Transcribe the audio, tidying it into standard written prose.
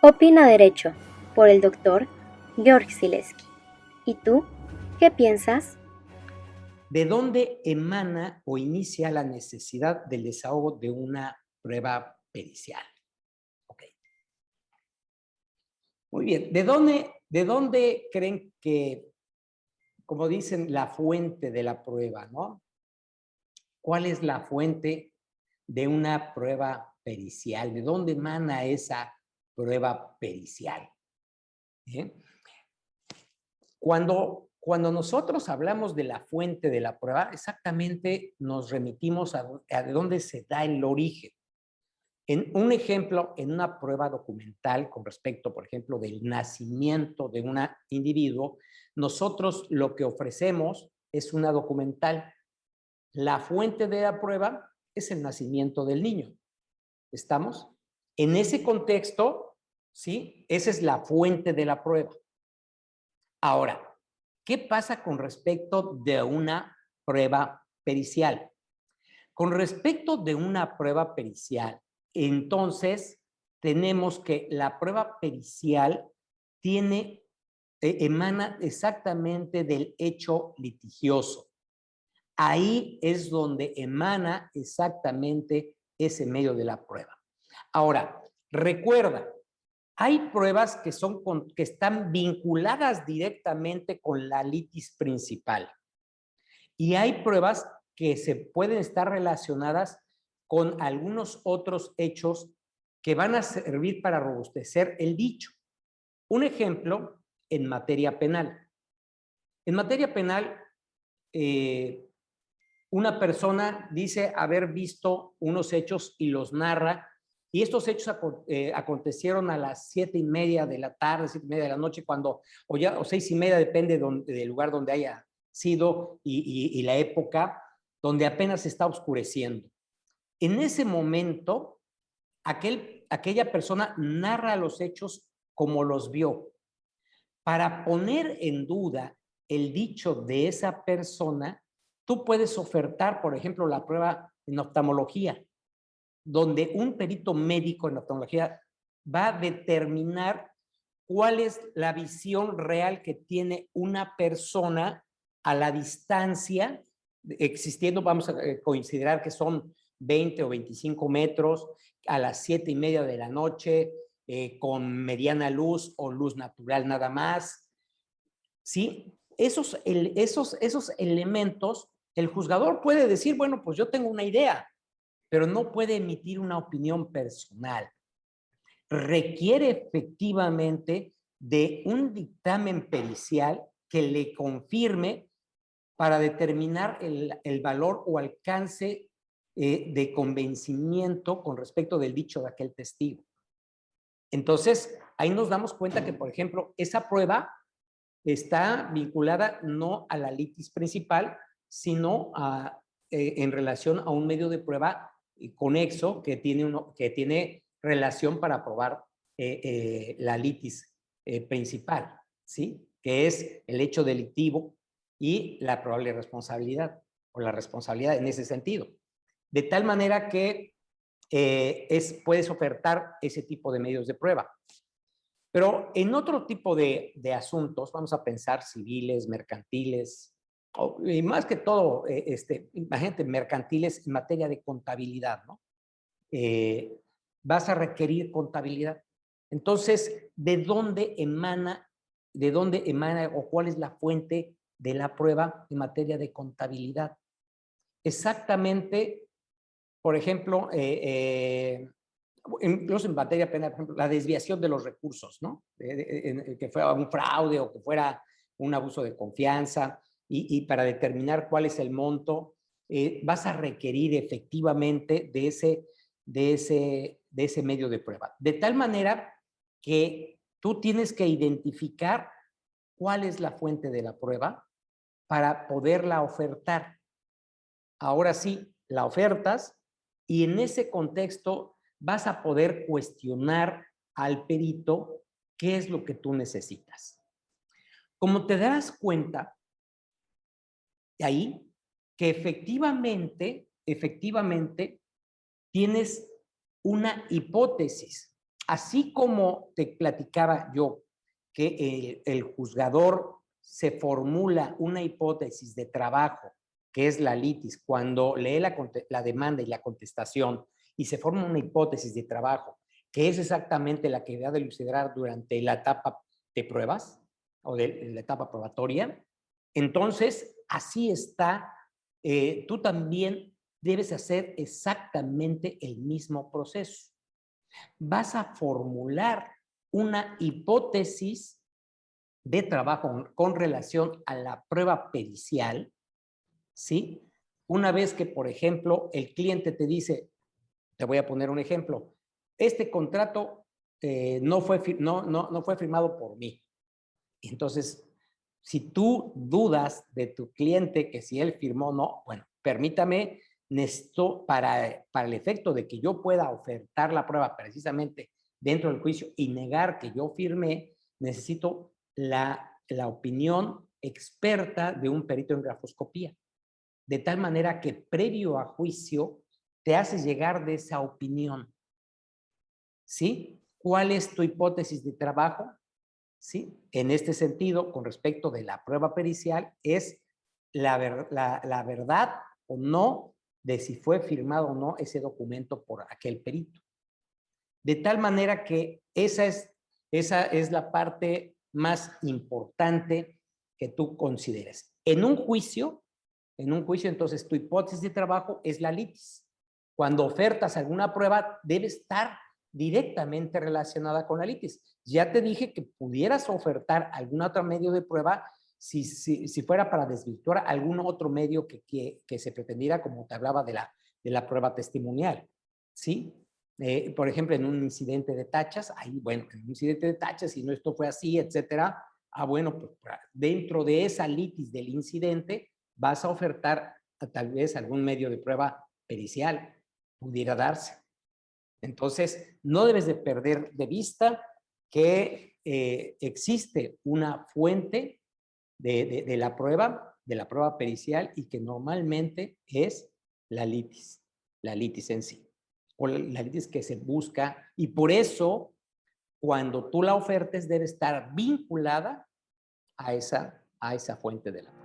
Opina Derecho, por el doctor Georg Sileski. ¿Y tú? ¿Qué piensas? ¿De dónde emana o inicia la necesidad del desahogo de una prueba pericial? Ok. Muy bien. ¿De dónde creen que, como dicen, la fuente de la prueba, ¿no? ¿Cuál es la fuente de una prueba pericial? ¿De dónde emana esa prueba pericial? ¿Bien? Cuando nosotros hablamos de la fuente de la prueba, exactamente nos remitimos a de dónde se da el origen. En un ejemplo, en una prueba documental con respecto, por ejemplo, del nacimiento de un individuo, nosotros lo que ofrecemos es una documental. La fuente de la prueba es el nacimiento del niño. ¿Estamos? En ese contexto, ¿sí? Esa es la fuente de la prueba. Ahora, ¿qué pasa con respecto de una prueba pericial? Con respecto de una prueba pericial, entonces tenemos que la prueba pericial emana exactamente del hecho litigioso. Ahí es donde emana exactamente ese medio de la prueba. Ahora, recuerda, hay pruebas que están vinculadas directamente con la litis principal y hay pruebas que se pueden estar relacionadas con algunos otros hechos que van a servir para robustecer el dicho. Un ejemplo en materia penal. En materia penal, una persona dice haber visto unos hechos y los narra, y estos hechos acontecieron a las 7:30 de la tarde, 7:30 de la noche, o 6:30, depende del lugar donde haya sido y la época, donde apenas se está oscureciendo. En ese momento, aquella persona narra los hechos como los vio. Para poner en duda el dicho de esa persona, tú puedes ofertar, por ejemplo, la prueba en oftalmología, donde un perito médico en oftalmología va a determinar cuál es la visión real que tiene una persona a la distancia, existiendo, vamos a considerar que son 20 o 25 metros, a las 7:30 de la noche, con mediana luz o luz natural nada más. ¿Sí? Esos elementos, el juzgador puede decir, bueno, pues yo tengo una idea, pero no puede emitir una opinión personal. Requiere efectivamente de un dictamen pericial que le confirme para determinar el valor o alcance de convencimiento con respecto del dicho de aquel testigo. Entonces, ahí nos damos cuenta que, por ejemplo, esa prueba está vinculada no a la litis principal, sino en relación a un medio de prueba conexo que tiene relación para probar la litis principal, ¿sí? Que es el hecho delictivo y la probable responsabilidad, o la responsabilidad en ese sentido. De tal manera que puedes ofertar ese tipo de medios de prueba. Pero en otro tipo de asuntos, vamos a pensar civiles, mercantiles, y más que todo, imagínate, mercantiles en materia de contabilidad, ¿no? Vas a requerir contabilidad. Entonces, de dónde emana o cuál es la fuente de la prueba en materia de contabilidad? Exactamente, por ejemplo, incluso en materia penal, por ejemplo, la desviación de los recursos, ¿no? Que fuera un fraude o que fuera un abuso de confianza, y para determinar cuál es el monto, vas a requerir efectivamente de ese medio de prueba. De tal manera que tú tienes que identificar cuál es la fuente de la prueba para poderla ofertar. Ahora sí, la ofertas y en ese contexto vas a poder cuestionar al perito qué es lo que tú necesitas. Como te darás cuenta de ahí, que efectivamente tienes una hipótesis. así como te platicaba yo que el juzgador se formula una hipótesis de trabajo, que es la litis, cuando lee la demanda y la contestación y se forma una hipótesis de trabajo, que es exactamente la que va a dilucidar durante la etapa de pruebas o de la etapa probatoria, entonces así está, tú también debes hacer exactamente el mismo proceso. Vas a formular una hipótesis de trabajo con relación a la prueba pericial, ¿sí? Una vez que, por ejemplo, el cliente te dice, te voy a poner un ejemplo, este contrato no fue firmado por mí. Entonces, si tú dudas de tu cliente que si él firmó o no, bueno, permítame, necesito para el efecto de que yo pueda ofertar la prueba precisamente dentro del juicio y negar que yo firmé, necesito la opinión experta de un perito en grafoscopía. De tal manera que previo a juicio te haces llegar de esa opinión. ¿Sí? ¿Cuál es tu hipótesis de trabajo? ¿Sí? En este sentido, con respecto de la prueba pericial, es la verdad o no de si fue firmado o no ese documento por aquel perito. De tal manera que esa es la parte más importante que tú consideres. En un juicio, entonces tu hipótesis de trabajo es la litis. Cuando ofertas alguna prueba, debe estar directamente relacionada con la litis. Ya te dije que pudieras ofertar algún otro medio de prueba si fuera para desvirtuar algún otro medio que se pretendiera, como te hablaba de la prueba testimonial, ¿sí? Por ejemplo, en un incidente de tachas, ahí, bueno, en un incidente de tachas, si no esto fue así, etcétera, bueno, pues dentro de esa litis del incidente, vas a ofertar tal vez algún medio de prueba pericial, pudiera darse. Entonces, no debes de perder de vista que existe una fuente de la prueba pericial y que normalmente es la litis en sí, o la litis que se busca, y por eso, cuando tú la ofertes, debe estar vinculada a esa fuente de la prueba.